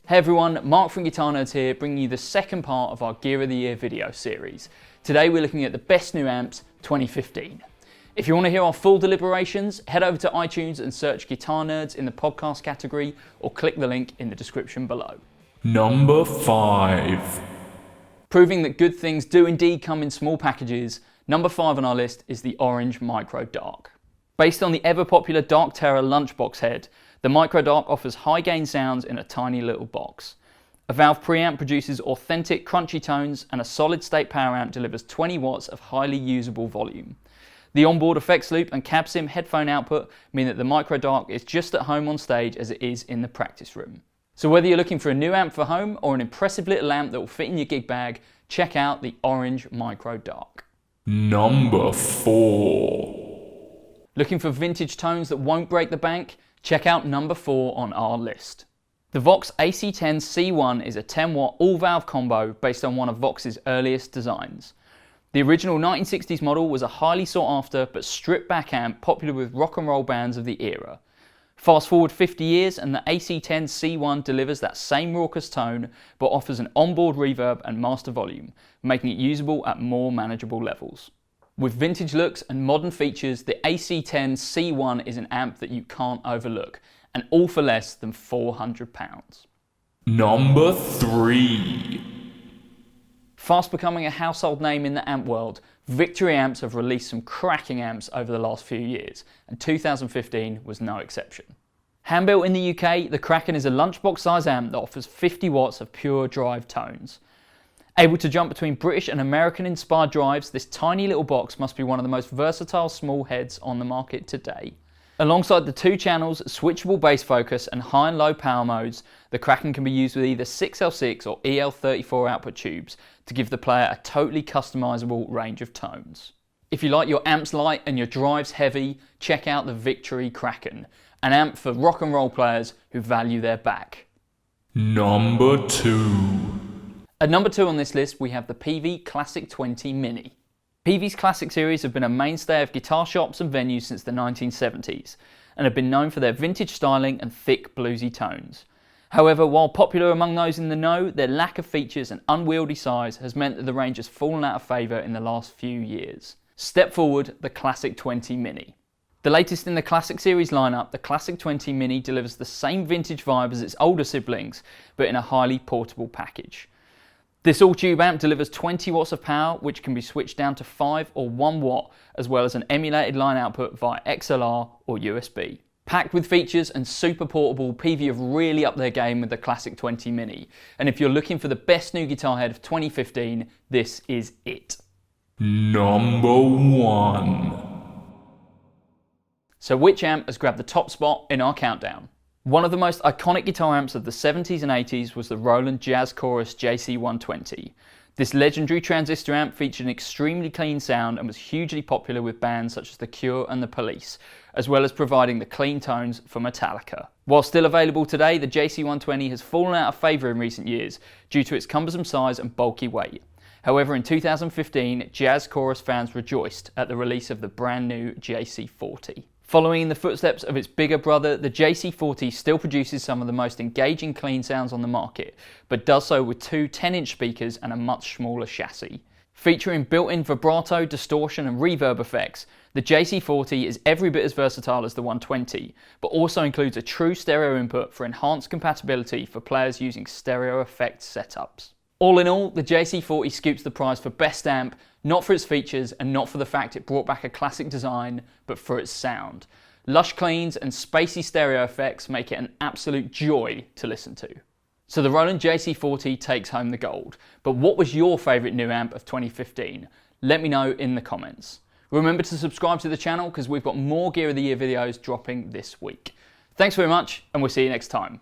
Hey everyone, Mark from Guitar Nerds here, bringing you the second part of our Gear of the Year video series. Today we're looking at the best new amps 2015. If you want to hear our full deliberations, head over to iTunes and search Guitar Nerds in the podcast category or click the link in the description below. Number 5. Proving that good things do indeed come in small packages, number 5 on our list is the Orange Micro Dark. Based on the ever popular Dark Terror lunchbox head, the Micro Dark offers high gain sounds in a tiny little box. A valve preamp produces authentic crunchy tones, and a solid state power amp delivers 20 watts of highly usable volume. The onboard effects loop and cab sim headphone output mean that the Micro Dark is just at home on stage as it is in the practice room. So whether you're looking for a new amp for home or an impressive little amp that will fit in your gig bag, check out the Orange Micro Dark. Number 4. Looking for vintage tones that won't break the bank? Check out number 4 on our list. The Vox AC10 C1 is a 10-watt all-valve combo based on one of Vox's earliest designs. The original 1960s model was a highly sought-after but stripped-back amp popular with rock and roll bands of the era. Fast forward 50 years and the AC10 C1 delivers that same raucous tone but offers an onboard reverb and master volume, making it usable at more manageable levels. With vintage looks and modern features, the AC10 C1 is an amp that you can't overlook, and all for less than £400. Number 3. Fast becoming a household name in the amp world, Victory Amps have released some cracking amps over the last few years, and 2015 was no exception. Hand-built in the UK, the Kraken is a lunchbox size amp that offers 50 watts of pure drive tones. Able to jump between British and American inspired drives, this tiny little box must be one of the most versatile small heads on the market today. Alongside the 2 channels, switchable bass focus and high and low power modes, the Kraken can be used with either 6L6 or EL34 output tubes to give the player a totally customizable range of tones. If you like your amps light and your drives heavy, check out the Victory Kraken, an amp for rock and roll players who value their back. Number 2. At number 2 on this list we have the Peavey Classic 20 Mini. Peavey's Classic series have been a mainstay of guitar shops and venues since the 1970s, and have been known for their vintage styling and thick bluesy tones. However, while popular among those in the know, their lack of features and unwieldy size has meant that the range has fallen out of favour in the last few years. Step forward, the Classic 20 Mini. The latest in the Classic series lineup, the Classic 20 Mini delivers the same vintage vibe as its older siblings, but in a highly portable package. This all-tube amp delivers 20 watts of power, which can be switched down to 5 or 1 watt, as well as an emulated line output via XLR or USB. Packed with features and super portable, Peavey have really upped their game with the Classic 20 Mini, and if you're looking for the best new guitar head of 2015, this is it. Number 1. So which amp has grabbed the top spot in our countdown? One of the most iconic guitar amps of the 70s and 80s was the Roland JC40. This legendary transistor amp featured an extremely clean sound and was hugely popular with bands such as The Cure and The Police, as well as providing the clean tones for Metallica. While still available today, the JC120 has fallen out of favour in recent years due to its cumbersome size and bulky weight. However, in 2015, Jazz Chorus fans rejoiced at the release of the brand new JC40. Following in the footsteps of its bigger brother, the JC40 still produces some of the most engaging clean sounds on the market, but does so with 2 10-inch speakers and a much smaller chassis. Featuring built-in vibrato, distortion and reverb effects, the JC40 is every bit as versatile as the 120, but also includes a true stereo input for enhanced compatibility for players using stereo effects setups. All in all, the JC40 scoops the prize for best amp, not for its features and not for the fact it brought back a classic design, but for its sound. Lush cleans and spacey stereo effects make it an absolute joy to listen to. So the Roland JC40 takes home the gold. But what was your favourite new amp of 2015? Let me know in the comments. Remember to subscribe to the channel because we've got more Gear of the Year videos dropping this week. Thanks very much and we'll see you next time.